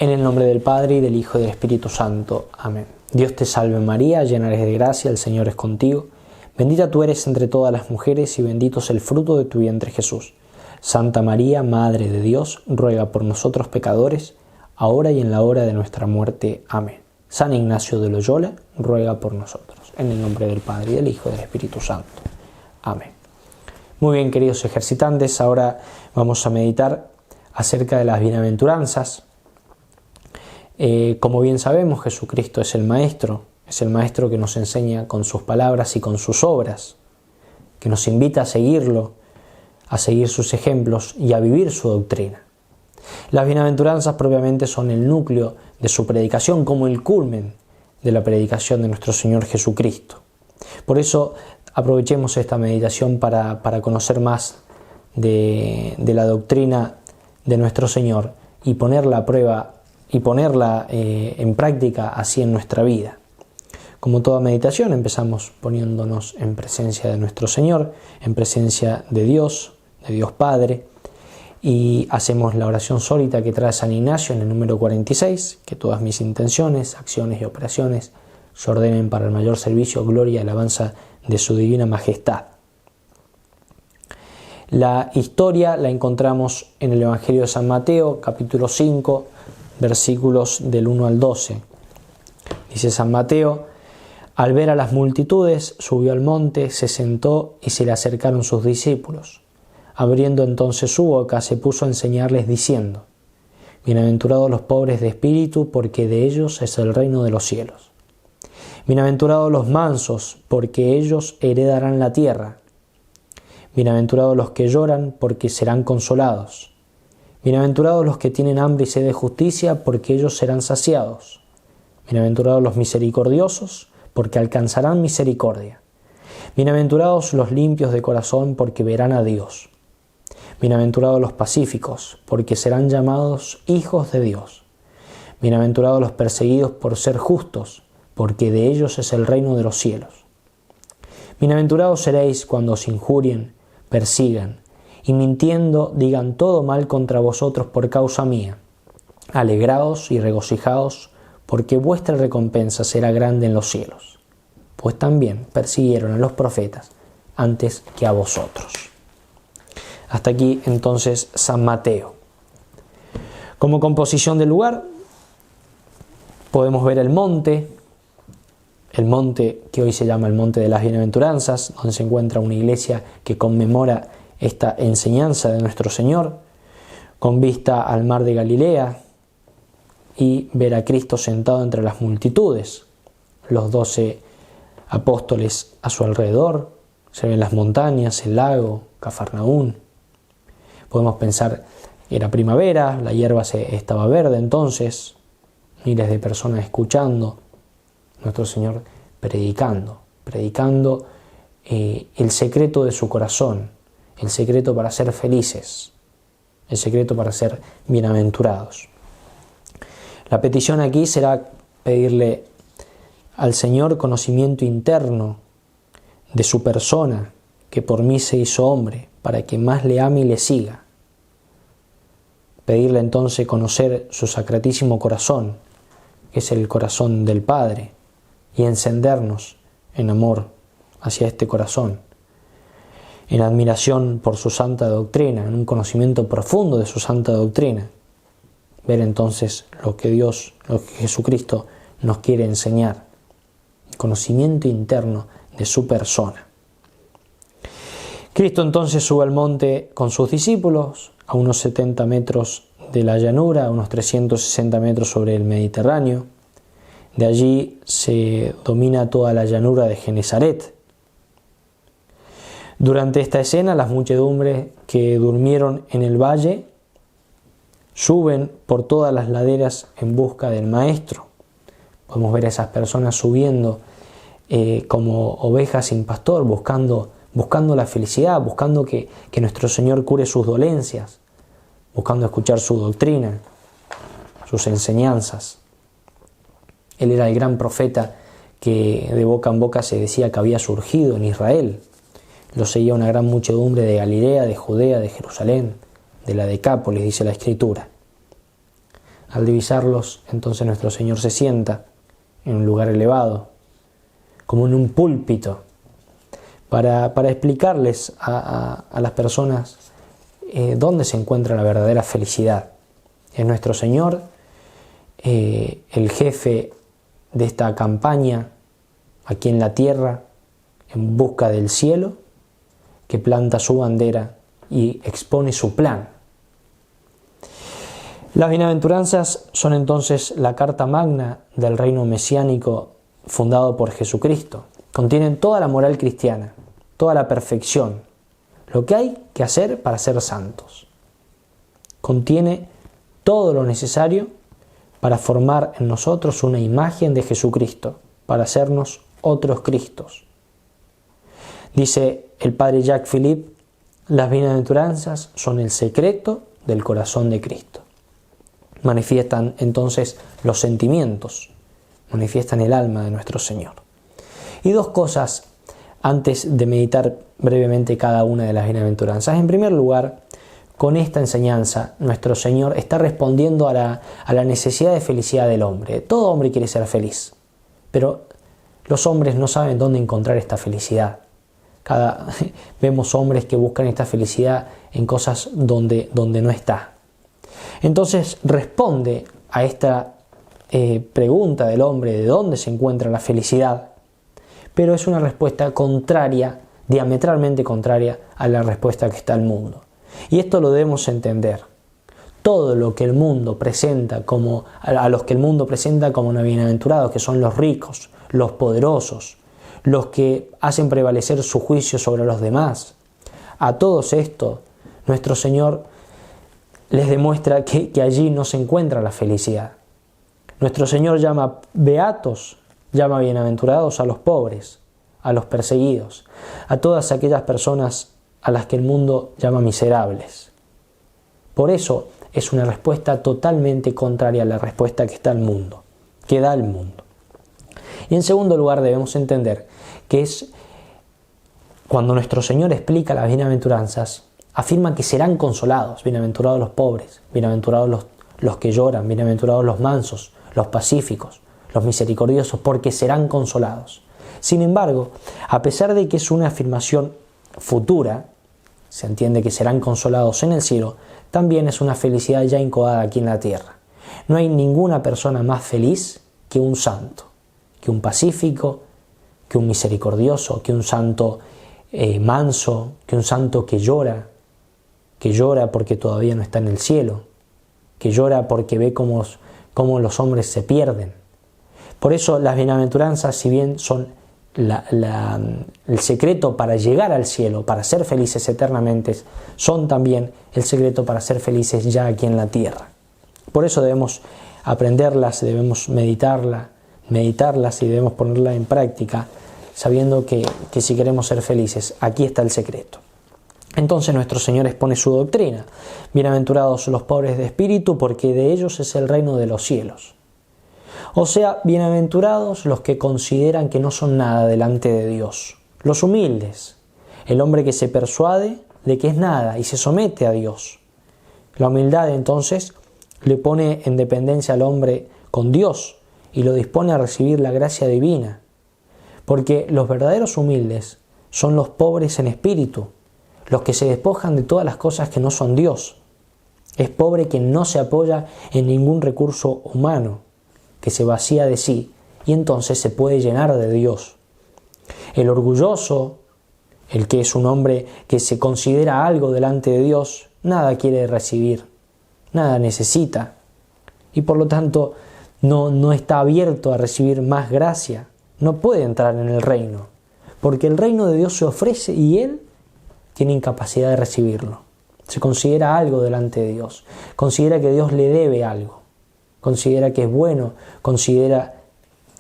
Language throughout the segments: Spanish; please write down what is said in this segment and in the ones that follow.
En el nombre del Padre, y del Hijo, y del Espíritu Santo. Amén. Dios te salve María, llena eres de gracia, el Señor es contigo. Bendita tú eres entre todas las mujeres, y bendito es el fruto de tu vientre Jesús. Santa María, Madre de Dios, ruega por nosotros pecadores, ahora y en la hora de nuestra muerte. Amén. San Ignacio de Loyola, ruega por nosotros. En el nombre del Padre, y del Hijo, y del Espíritu Santo. Amén. Muy bien, queridos ejercitantes, ahora vamos a meditar acerca de las bienaventuranzas. Como bien sabemos, Jesucristo es el Maestro que nos enseña con sus palabras y con sus obras, que nos invita a seguirlo, a seguir sus ejemplos y a vivir su doctrina. Las bienaventuranzas propiamente son el núcleo de su predicación, como el culmen de la predicación de nuestro Señor Jesucristo. Por eso aprovechemos esta meditación para conocer más de la doctrina de nuestro Señor y ponerla a prueba y ponerla en práctica así en nuestra vida. Como toda meditación, empezamos poniéndonos en presencia de nuestro Señor, en presencia de Dios Padre, y hacemos la oración sólita que trae San Ignacio en el número 46, que todas mis intenciones, acciones y operaciones se ordenen para el mayor servicio, gloria y alabanza de su divina majestad. La historia la encontramos en el Evangelio de San Mateo, capítulo 5, versículos del 1 al 12. Dice San Mateo: al ver a las multitudes, subió al monte, se sentó y se le acercaron sus discípulos. Abriendo entonces su boca, se puso a enseñarles diciendo: bienaventurados los pobres de espíritu, porque de ellos es el reino de los cielos. Bienaventurados los mansos, porque ellos heredarán la tierra. Bienaventurados los que lloran, porque serán consolados. Bienaventurados los que tienen hambre y sed de justicia, porque ellos serán saciados. Bienaventurados los misericordiosos, porque alcanzarán misericordia. Bienaventurados los limpios de corazón, porque verán a Dios. Bienaventurados los pacíficos, porque serán llamados hijos de Dios. Bienaventurados los perseguidos por ser justos, porque de ellos es el reino de los cielos. Bienaventurados seréis cuando os injurien, persigan, y mintiendo digan todo mal contra vosotros por causa mía. Alegraos y regocijaos, porque vuestra recompensa será grande en los cielos, pues también persiguieron a los profetas antes que a vosotros. Hasta aquí entonces San Mateo. Como composición del lugar podemos ver el monte que hoy se llama el Monte de las Bienaventuranzas, donde se encuentra una iglesia que conmemora esta enseñanza de nuestro Señor, con vista al mar de Galilea, y ver a Cristo sentado entre las multitudes, los 12 apóstoles a su alrededor, se ven las montañas, el lago, Cafarnaún. Podemos pensar que era primavera, la hierba estaba verde entonces, miles de personas escuchando, nuestro Señor predicando el secreto de su corazón, el secreto para ser felices, el secreto para ser bienaventurados. La petición aquí será pedirle al Señor conocimiento interno de su persona, que por mí se hizo hombre, para que más le ame y le siga. Pedirle entonces conocer su sacratísimo corazón, que es el corazón del Padre, y encendernos en amor hacia este corazón, en admiración por su santa doctrina, en un conocimiento profundo de su santa doctrina. Ver entonces lo que Jesucristo nos quiere enseñar, el conocimiento interno de su persona. Cristo entonces sube al monte con sus discípulos a unos 70 metros de la llanura, a unos 360 metros sobre el Mediterráneo. De allí se domina toda la llanura de Genesaret. Durante esta escena, las muchedumbres que durmieron en el valle suben por todas las laderas en busca del Maestro. Podemos ver a esas personas subiendo como ovejas sin pastor, buscando la felicidad, buscando que nuestro Señor cure sus dolencias, buscando escuchar su doctrina, sus enseñanzas. Él era el gran profeta que de boca en boca se decía que había surgido en Israel. Lo seguía una gran muchedumbre de Galilea, de Judea, de Jerusalén, de la Decápolis, dice la Escritura. Al divisarlos, entonces nuestro Señor se sienta en un lugar elevado, como en un púlpito, para explicarles a las personas dónde se encuentra la verdadera felicidad. Es nuestro Señor el jefe de esta campaña aquí en la tierra, en busca del cielo, que planta su bandera y expone su plan. Las bienaventuranzas son entonces la carta magna del reino mesiánico fundado por Jesucristo. Contienen toda la moral cristiana, toda la perfección, lo que hay que hacer para ser santos. Contiene todo lo necesario para formar en nosotros una imagen de Jesucristo, para hacernos otros Cristos. Dice el padre Jacques Philippe, las bienaventuranzas son el secreto del corazón de Cristo. Manifiestan entonces los sentimientos, manifiestan el alma de nuestro Señor. Y dos cosas antes de meditar brevemente cada una de las bienaventuranzas. En primer lugar, con esta enseñanza, nuestro Señor está respondiendo a la necesidad de felicidad del hombre. Todo hombre quiere ser feliz, pero los hombres no saben dónde encontrar esta felicidad. Vemos hombres que buscan esta felicidad en cosas donde no está. Entonces responde a esta pregunta del hombre de dónde se encuentra la felicidad, pero es una respuesta contraria, diametralmente contraria a la respuesta que está el mundo. Y esto lo debemos entender. Todo lo que el mundo presenta a los que el mundo presenta como no bienaventurados, que son los ricos, los poderosos, los que hacen prevalecer su juicio sobre los demás, a todos estos, nuestro Señor les demuestra que allí no se encuentra la felicidad. Nuestro Señor llama beatos, llama bienaventurados a los pobres, a los perseguidos, a todas aquellas personas a las que el mundo llama miserables. Por eso es una respuesta totalmente contraria a la respuesta que da el mundo. Y en segundo lugar debemos entender que es cuando nuestro Señor explica las bienaventuranzas, afirma que serán consolados, bienaventurados los pobres, bienaventurados los que lloran, bienaventurados los mansos, los pacíficos, los misericordiosos, porque serán consolados. Sin embargo, a pesar de que es una afirmación futura, se entiende que serán consolados en el cielo, también es una felicidad ya incubada aquí en la tierra. No hay ninguna persona más feliz que un santo, que un pacífico, que un misericordioso, que un santo manso, que un santo que llora porque todavía no está en el cielo, que llora porque ve cómo los hombres se pierden. Por eso las bienaventuranzas, si bien son el secreto para llegar al cielo, para ser felices eternamente, son también el secreto para ser felices ya aquí en la tierra. Por eso debemos aprenderlas, debemos meditarlas y debemos ponerlas en práctica, sabiendo que si queremos ser felices, aquí está el secreto. Entonces nuestro Señor expone su doctrina. Bienaventurados los pobres de espíritu, porque de ellos es el reino de los cielos. O sea, bienaventurados los que consideran que no son nada delante de Dios. Los humildes, el hombre que se persuade de que es nada y se somete a Dios. La humildad entonces le pone en dependencia al hombre con Dios y lo dispone a recibir la gracia divina. Porque los verdaderos humildes son los pobres en espíritu, los que se despojan de todas las cosas que no son Dios. Es pobre quien no se apoya en ningún recurso humano, que se vacía de sí y entonces se puede llenar de Dios. El orgulloso, el que es un hombre que se considera algo delante de Dios, nada quiere recibir, nada necesita y por lo tanto no está abierto a recibir más gracia, no puede entrar en el reino, porque el reino de Dios se ofrece y él tiene incapacidad de recibirlo. Se considera algo delante de Dios, considera que Dios le debe algo, considera que es bueno,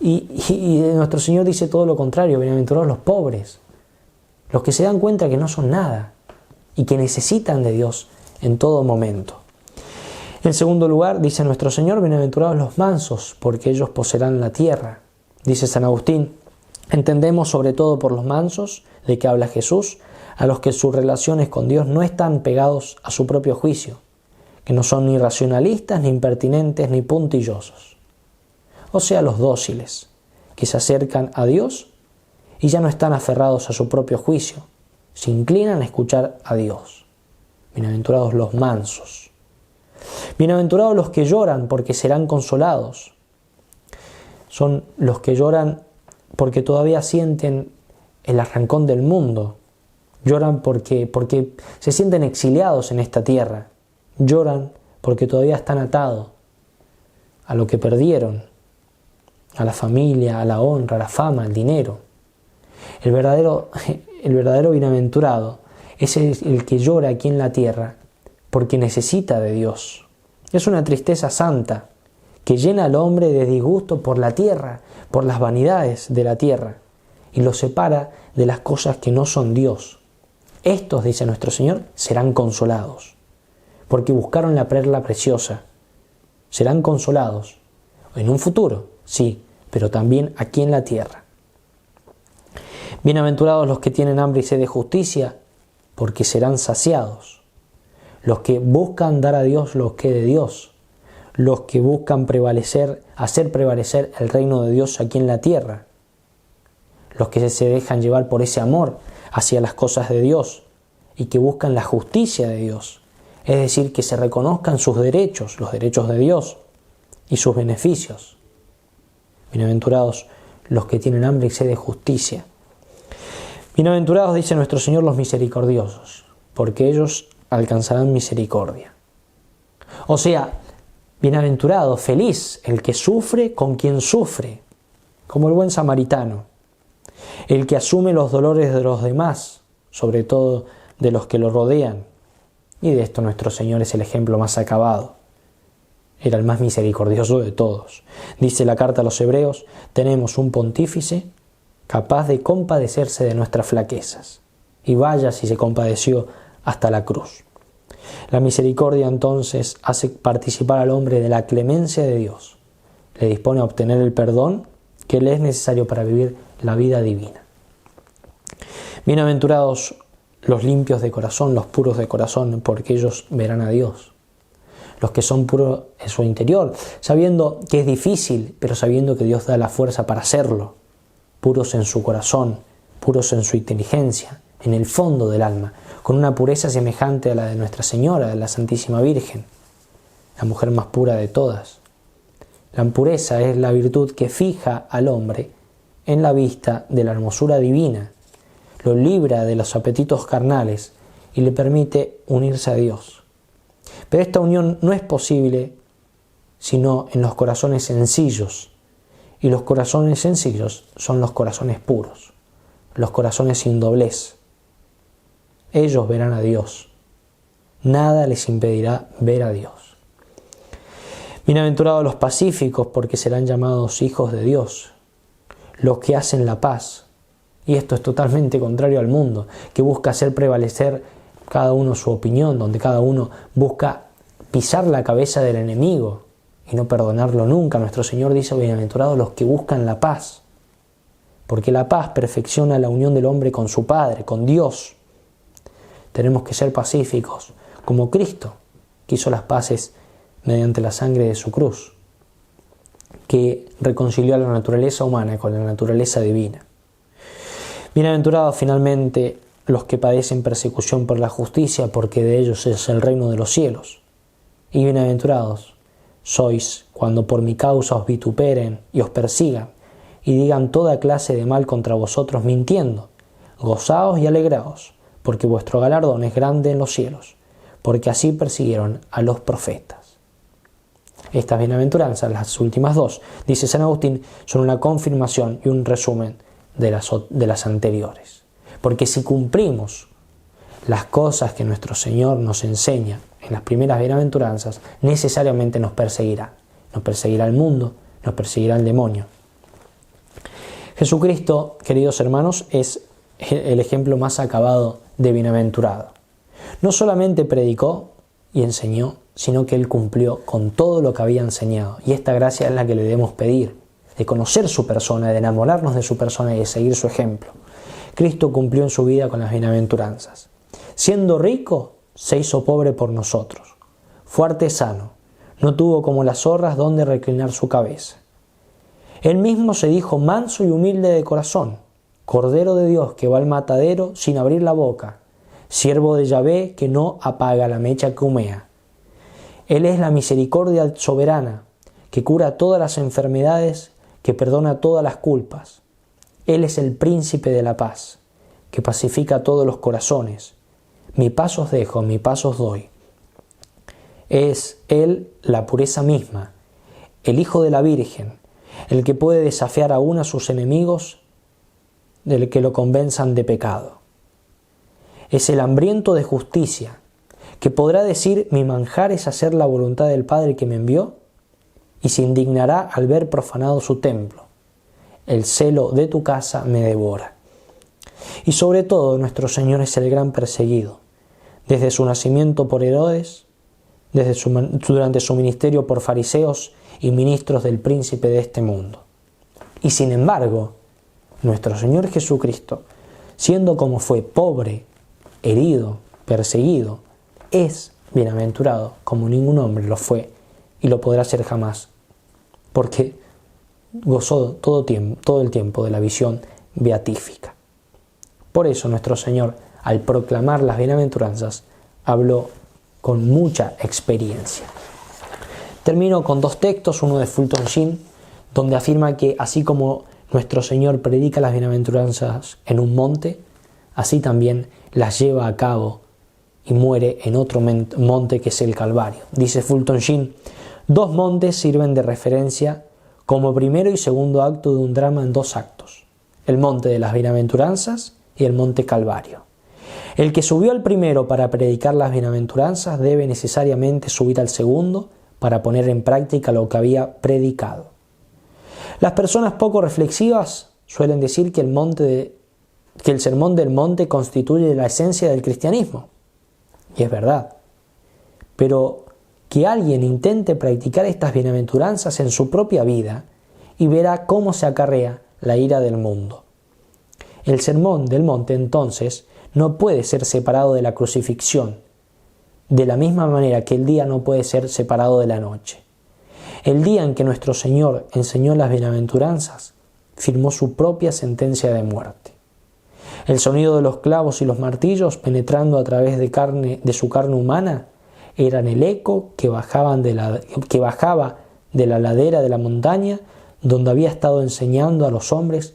y nuestro Señor dice todo lo contrario: bienaventurados los pobres, los que se dan cuenta que no son nada y que necesitan de Dios en todo momento. En segundo lugar, dice nuestro Señor, bienaventurados los mansos, porque ellos poseerán la tierra. Dice San Agustín, entendemos sobre todo por los mansos, de que habla Jesús, a los que sus relaciones con Dios no están pegados a su propio juicio, que no son ni racionalistas, ni impertinentes, ni puntillosos. O sea, los dóciles, que se acercan a Dios y ya no están aferrados a su propio juicio, se inclinan a escuchar a Dios. Bienaventurados los mansos. Bienaventurados los que lloran, porque serán consolados. Son los que lloran porque todavía sienten el arrancón del mundo. Lloran porque se sienten exiliados en esta tierra. Lloran porque todavía están atados a lo que perdieron, a la familia, a la honra, a la fama, al dinero. El verdadero bienaventurado es el que llora aquí en la tierra porque necesita de Dios. Es una tristeza santa que llena al hombre de disgusto por la tierra, por las vanidades de la tierra, y lo separa de las cosas que no son Dios. Estos, dice nuestro Señor, serán consolados, porque buscaron la perla preciosa. Serán consolados en un futuro, sí, pero también aquí en la tierra. Bienaventurados los que tienen hambre y sed de justicia, porque serán saciados. Los que buscan dar a Dios lo que es de Dios. Los que buscan hacer prevalecer el reino de Dios aquí en la tierra. Los que se dejan llevar por ese amor hacia las cosas de Dios y que buscan la justicia de Dios. Es decir, que se reconozcan sus derechos, los derechos de Dios y sus beneficios. Bienaventurados los que tienen hambre y sed de justicia. Bienaventurados, dice nuestro Señor, los misericordiosos, porque ellos alcanzarán misericordia. O sea, bienaventurado, feliz, el que sufre con quien sufre, como el buen samaritano, el que asume los dolores de los demás, sobre todo de los que lo rodean. Y de esto nuestro Señor es el ejemplo más acabado. Era el más misericordioso de todos. Dice la carta a los Hebreos, tenemos un pontífice capaz de compadecerse de nuestras flaquezas. Y vaya si se compadeció hasta la cruz. La misericordia entonces hace participar al hombre de la clemencia de Dios. Le dispone a obtener el perdón que le es necesario para vivir la vida divina. Bienaventurados los limpios de corazón, los puros de corazón, porque ellos verán a Dios. Los que son puros en su interior, sabiendo que es difícil, pero sabiendo que Dios da la fuerza para hacerlo. Puros en su corazón, puros en su inteligencia, en el fondo del alma, con una pureza semejante a la de Nuestra Señora, de la Santísima Virgen, la mujer más pura de todas. La pureza es la virtud que fija al hombre en la vista de la hermosura divina, lo libra de los apetitos carnales y le permite unirse a Dios. Pero esta unión no es posible sino en los corazones sencillos, y los corazones sencillos son los corazones puros, los corazones sin doblez. Ellos verán a Dios. Nada les impedirá ver a Dios. Bienaventurados los pacíficos, porque serán llamados hijos de Dios. Los que hacen la paz. Y esto es totalmente contrario al mundo, que busca hacer prevalecer cada uno su opinión, donde cada uno busca pisar la cabeza del enemigo y no perdonarlo nunca. Nuestro Señor dice, bienaventurados los que buscan la paz, porque la paz perfecciona la unión del hombre con su Padre, con Dios. Tenemos que ser pacíficos, como Cristo, que hizo las paces mediante la sangre de su cruz, que reconcilió a la naturaleza humana con la naturaleza divina. Bienaventurados finalmente los que padecen persecución por la justicia, porque de ellos es el reino de los cielos. Y bienaventurados sois cuando por mi causa os vituperen y os persigan, y digan toda clase de mal contra vosotros mintiendo. Gozaos y alegraos, porque vuestro galardón es grande en los cielos, porque así persiguieron a los profetas. Estas bienaventuranzas, las últimas dos, dice San Agustín, son una confirmación y un resumen de las anteriores. Porque si cumplimos las cosas que nuestro Señor nos enseña en las primeras bienaventuranzas, necesariamente nos perseguirá. Nos perseguirá el mundo, nos perseguirá el demonio. Jesucristo, queridos hermanos, es el ejemplo más acabado de bienaventurado. No solamente predicó y enseñó, sino que Él cumplió con todo lo que había enseñado. Y esta gracia es la que le debemos pedir, de conocer su persona, de enamorarnos de su persona y de seguir su ejemplo. Cristo cumplió en su vida con las bienaventuranzas. Siendo rico, se hizo pobre por nosotros. fue artesano, no tuvo como las zorras donde reclinar su cabeza. Él mismo se dijo manso y humilde de corazón, Cordero de Dios que va al matadero sin abrir la boca, siervo de Yahvé que no apaga la mecha que humea. Él es la misericordia soberana, que cura todas las enfermedades, que perdona todas las culpas. Él es el príncipe de la paz, que pacifica todos los corazones. Mi paz os dejo, mi paz os doy. Es Él la pureza misma, el Hijo de la Virgen, el que puede desafiar aún a sus enemigos del que lo convenzan de pecado. Es el hambriento de justicia, que podrá decir: mi manjar es hacer la voluntad del Padre que me envió, y se indignará al ver profanado su templo. El celo de tu casa me devora. Y sobre todo nuestro Señor es el gran perseguido, desde su nacimiento por Herodes, durante su ministerio por fariseos y ministros del príncipe de este mundo. Y sin embargo, nuestro Señor Jesucristo, siendo como fue pobre, herido, perseguido, es bienaventurado como ningún hombre lo fue y lo podrá ser jamás, porque gozó todo el tiempo de la visión beatífica. Por eso nuestro Señor, al proclamar las bienaventuranzas, habló con mucha experiencia. Termino con dos textos, uno de Fulton Sheen, donde afirma que así como nuestro Señor predica las bienaventuranzas en un monte, así también las lleva a cabo y muere en otro monte que es el Calvario. Dice Fulton Sheen: dos montes sirven de referencia como primero y segundo acto de un drama en dos actos: el monte de las bienaventuranzas y el monte Calvario. El que subió al primero para predicar las bienaventuranzas debe necesariamente subir al segundo para poner en práctica lo que había predicado. Las personas poco reflexivas suelen decir que el sermón del monte constituye la esencia del cristianismo. Y es verdad. Pero que alguien intente practicar estas bienaventuranzas en su propia vida y verá cómo se acarrea la ira del mundo. El sermón del monte, entonces, no puede ser separado de la crucifixión, de la misma manera que el día no puede ser separado de la noche. El día en que nuestro Señor enseñó las bienaventuranzas, firmó su propia sentencia de muerte. El sonido de los clavos y los martillos penetrando a través de su carne humana eran el eco que bajaba de la ladera de la montaña donde había estado enseñando a los hombres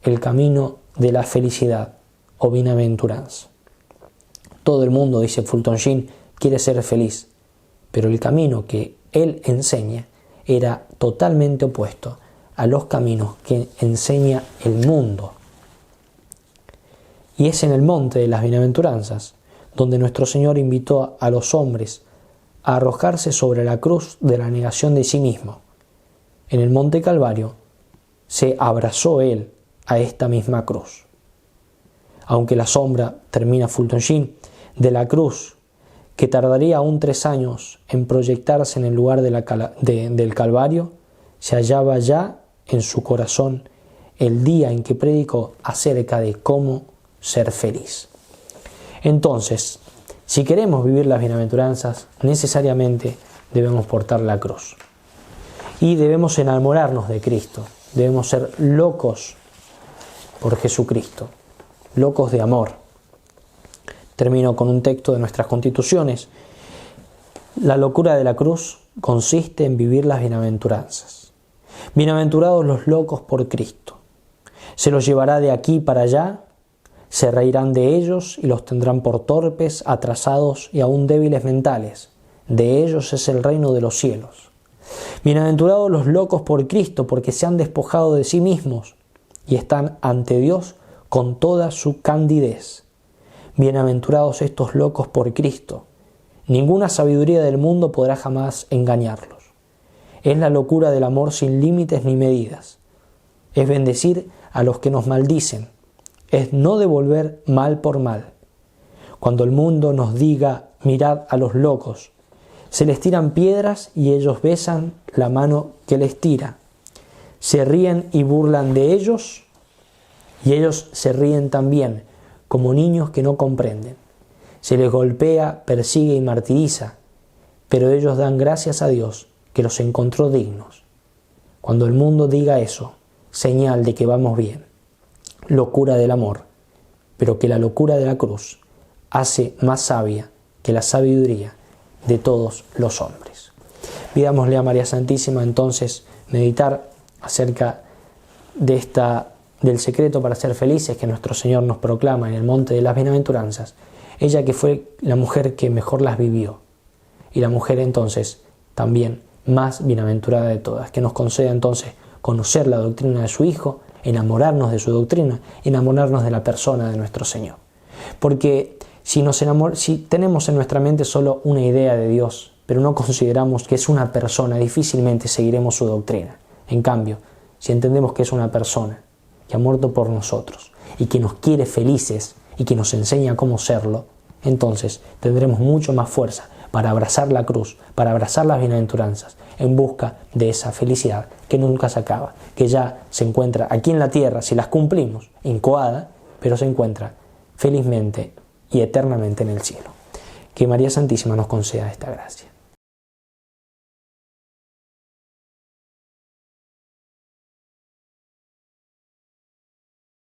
el camino de la felicidad o bienaventuranza. Todo el mundo, dice Fulton Sheen, quiere ser feliz, pero el camino que él enseña era totalmente opuesto a los caminos que enseña el mundo. Y es en el monte de las bienaventuranzas donde nuestro Señor invitó a los hombres a arrojarse sobre la cruz de la negación de sí mismo. En el monte Calvario se abrazó él a esta misma cruz. Aunque la sombra, termina Fulton Sheen, de la cruz, que tardaría aún 3 años en proyectarse en el lugar del Calvario, se hallaba ya en su corazón el día en que predicó acerca de cómo ser feliz. Entonces, si queremos vivir las bienaventuranzas, necesariamente debemos portar la cruz. Y debemos enamorarnos de Cristo. Debemos ser locos por Jesucristo, locos de amor. Termino con un texto de nuestras constituciones. La locura de la cruz consiste en vivir las bienaventuranzas. Bienaventurados los locos por Cristo. Se los llevará de aquí para allá, se reirán de ellos y los tendrán por torpes, atrasados y aún débiles mentales. De ellos es el reino de los cielos. Bienaventurados los locos por Cristo, porque se han despojado de sí mismos y están ante Dios con toda su candidez. Bienaventurados estos locos por Cristo. Ninguna sabiduría del mundo podrá jamás engañarlos. Es la locura del amor sin límites ni medidas. Es bendecir a los que nos maldicen. Es no devolver mal por mal. Cuando el mundo nos diga, mirad a los locos, se les tiran piedras y ellos besan la mano que les tira. Se ríen y burlan de ellos y ellos se ríen también, como niños que no comprenden. Se les golpea, persigue y martiriza, pero ellos dan gracias a Dios que los encontró dignos. Cuando el mundo diga eso, señal de que vamos bien. Locura del amor, pero que la locura de la cruz hace más sabia que la sabiduría de todos los hombres. Pidámosle a María Santísima entonces meditar acerca del secreto para ser felices que nuestro Señor nos proclama en el monte de las bienaventuranzas, ella que fue la mujer que mejor las vivió, y la mujer entonces también más bienaventurada de todas, que nos conceda entonces conocer la doctrina de su Hijo, enamorarnos de su doctrina, enamorarnos de la persona de nuestro Señor. Porque si tenemos en nuestra mente solo una idea de Dios, pero no consideramos que es una persona, difícilmente seguiremos su doctrina. En cambio, si entendemos que es una persona que ha muerto por nosotros y que nos quiere felices y que nos enseña cómo serlo, entonces tendremos mucho más fuerza para abrazar la cruz, para abrazar las bienaventuranzas, en busca de esa felicidad que nunca se acaba, que ya se encuentra aquí en la tierra, si las cumplimos, incoada, pero se encuentra felizmente y eternamente en el cielo. Que María Santísima nos conceda esta gracia.